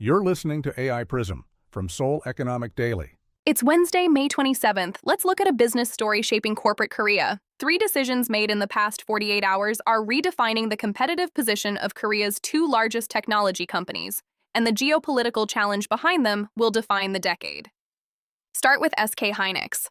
You're listening to AI Prism from Seoul Economic Daily. It's Wednesday, May 27th. Let's look at a business story shaping corporate Korea. 3 decisions made in the past 48 hours are redefining the competitive position of Korea's 2 largest technology companies, and the geopolitical challenge behind them will define the decade. Start with SK Hynix.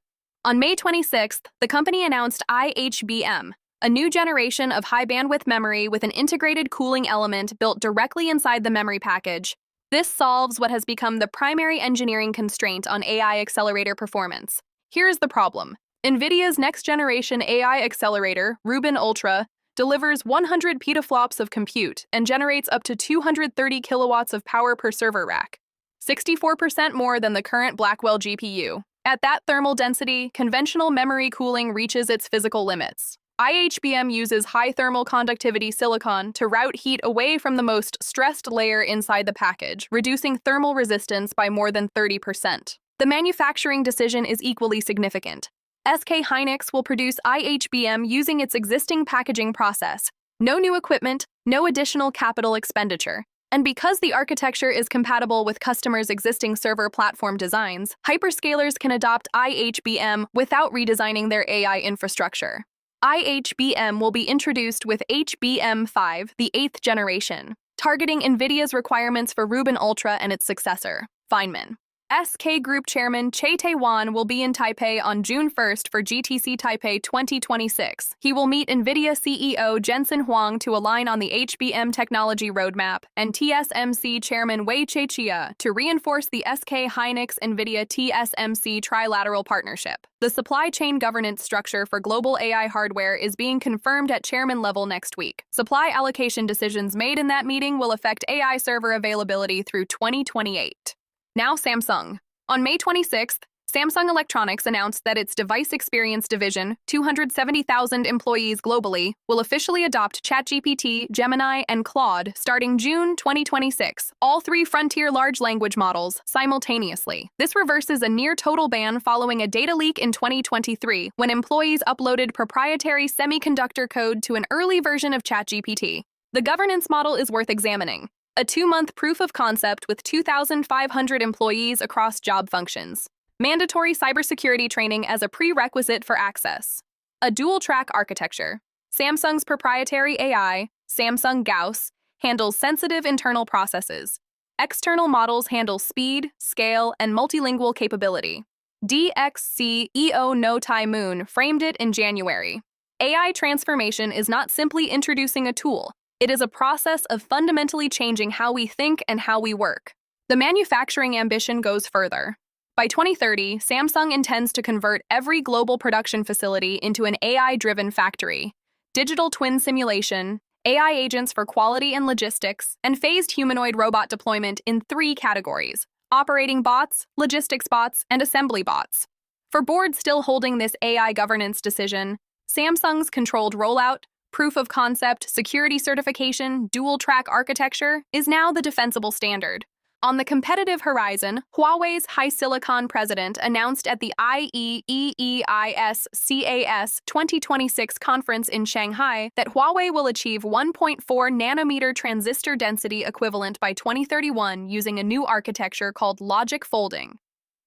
On May 26th, the company announced iHBM, a new generation of high-bandwidth memory with an integrated cooling element built directly inside the memory package. This solves what has become the primary engineering constraint on AI accelerator performance. Here's the problem. NVIDIA's next-generation AI accelerator, Rubin Ultra, delivers 100 petaflops of compute and generates up to 230 kilowatts of power per server rack, 64% more than the current Blackwell GPU. At that thermal density, conventional memory cooling reaches its physical limits. iHBM uses high thermal conductivity silicon to route heat away from the most stressed layer inside the package, reducing thermal resistance by more than 30%. The manufacturing decision is equally significant. SK Hynix will produce iHBM using its existing packaging process. No new equipment, no additional capital expenditure. And because the architecture is compatible with customers' existing server platform designs, hyperscalers can adopt iHBM without redesigning their AI infrastructure. iHBM will be introduced with HBM5, the 8th generation, targeting NVIDIA's requirements for Rubin Ultra and its successor, Feynman. SK Group Chairman Chae Tae-won will be in Taipei on June 1st for GTC Taipei 2026. He will meet NVIDIA CEO Jensen Huang to align on the HBM technology roadmap, and TSMC Chairman Wei Chia to reinforce the SK Hynix NVIDIA TSMC trilateral partnership. The supply chain governance structure for global AI hardware is being confirmed at chairman level next week. Supply allocation decisions made in that meeting will affect AI server availability through 2028. Now Samsung. On May 26th, Samsung Electronics announced that its device experience division, 270,000 employees globally, will officially adopt ChatGPT, Gemini, and Claude starting June 2026, all 3 frontier large language models, simultaneously. This reverses a near-total ban following a data leak in 2023 when employees uploaded proprietary semiconductor code to an early version of ChatGPT. The governance model is worth examining. A 2-month proof of concept with 2,500 employees across job functions. Mandatory cybersecurity training as a prerequisite for access. A dual-track architecture. Samsung's proprietary AI, Samsung Gauss, handles sensitive internal processes. External models handle speed, scale, and multilingual capability. DXC No Tai Moon framed it in January. AI transformation is not simply introducing a tool. It is a process of fundamentally changing how we think and how we work. The manufacturing ambition goes further. By 2030, Samsung intends to convert every global production facility into an AI-driven factory. Digital twin simulation, AI agents for quality and logistics, and phased humanoid robot deployment in 3 categories: operating bots, logistics bots, and assembly bots. For boards still holding this AI governance decision, Samsung's controlled rollout, proof of concept, security certification, dual-track architecture is now the defensible standard. On the competitive horizon, Huawei's HiSilicon president announced at the IEEEIS CAS 2026 conference in Shanghai that Huawei will achieve 1.4 nanometer transistor density equivalent by 2031 using a new architecture called logic folding.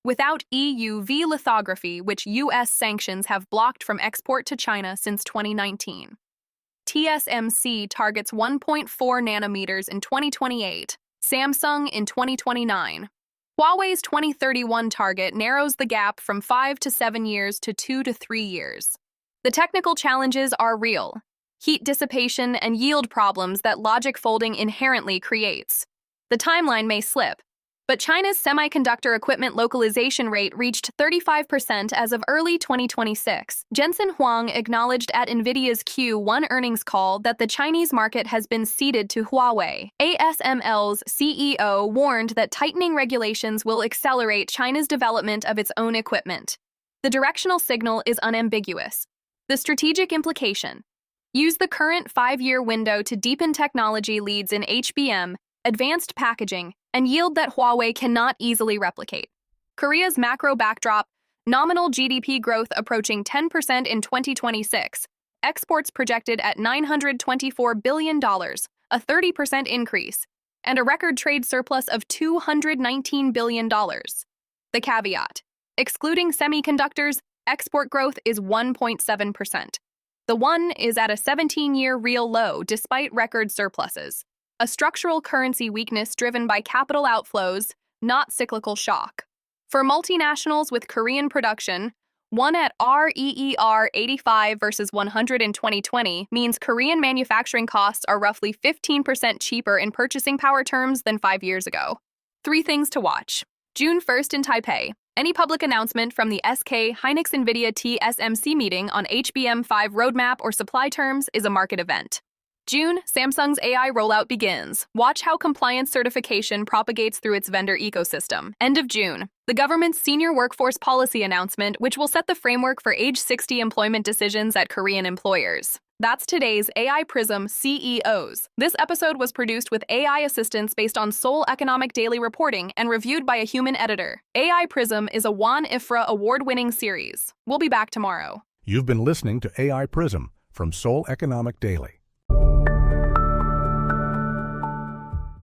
Without EUV lithography, which U.S. sanctions have blocked from export to China since 2019. TSMC targets 1.4 nanometers in 2028, Samsung in 2029. Huawei's 2031 target narrows the gap from 5 to 7 years to 2 to 3 years. The technical challenges are real: heat dissipation and yield problems that logic folding inherently creates. The timeline may slip, but China's semiconductor equipment localization rate reached 35% as of early 2026. Jensen Huang acknowledged at NVIDIA's Q1 earnings call that the Chinese market has been ceded to Huawei. ASML's CEO warned that tightening regulations will accelerate China's development of its own equipment. The directional signal is unambiguous. The strategic implication: use the current 5-year window to deepen technology leads in HBM, advanced packaging, and yield that Huawei cannot easily replicate. Korea's macro backdrop, nominal GDP growth approaching 10% in 2026, exports projected at $924 billion, a 30% increase, and a record trade surplus of $219 billion. The caveat: excluding semiconductors, export growth is 1.7%. The one is at a 17-year real low despite record surpluses, a structural currency weakness driven by capital outflows, not cyclical shock. For multinationals with Korean production, one at REER 85 versus 100 in 2020 means Korean manufacturing costs are roughly 15% cheaper in purchasing power terms than 5 years ago. 3 things to watch. June 1st in Taipei. Any public announcement from the SK Hynix NVIDIA TSMC meeting on iHBM5 roadmap or supply terms is a market event. June, Samsung's AI rollout begins. Watch how compliance certification propagates through its vendor ecosystem. End of June, the government's senior workforce policy announcement, which will set the framework for age 60 employment decisions at Korean employers. That's today's AI Prism CEOs. This episode was produced with AI assistance based on Seoul Economic Daily reporting and reviewed by a human editor. AI Prism is a Juan Ifra award-winning series. We'll be back tomorrow. You've been listening to AI Prism from Seoul Economic Daily.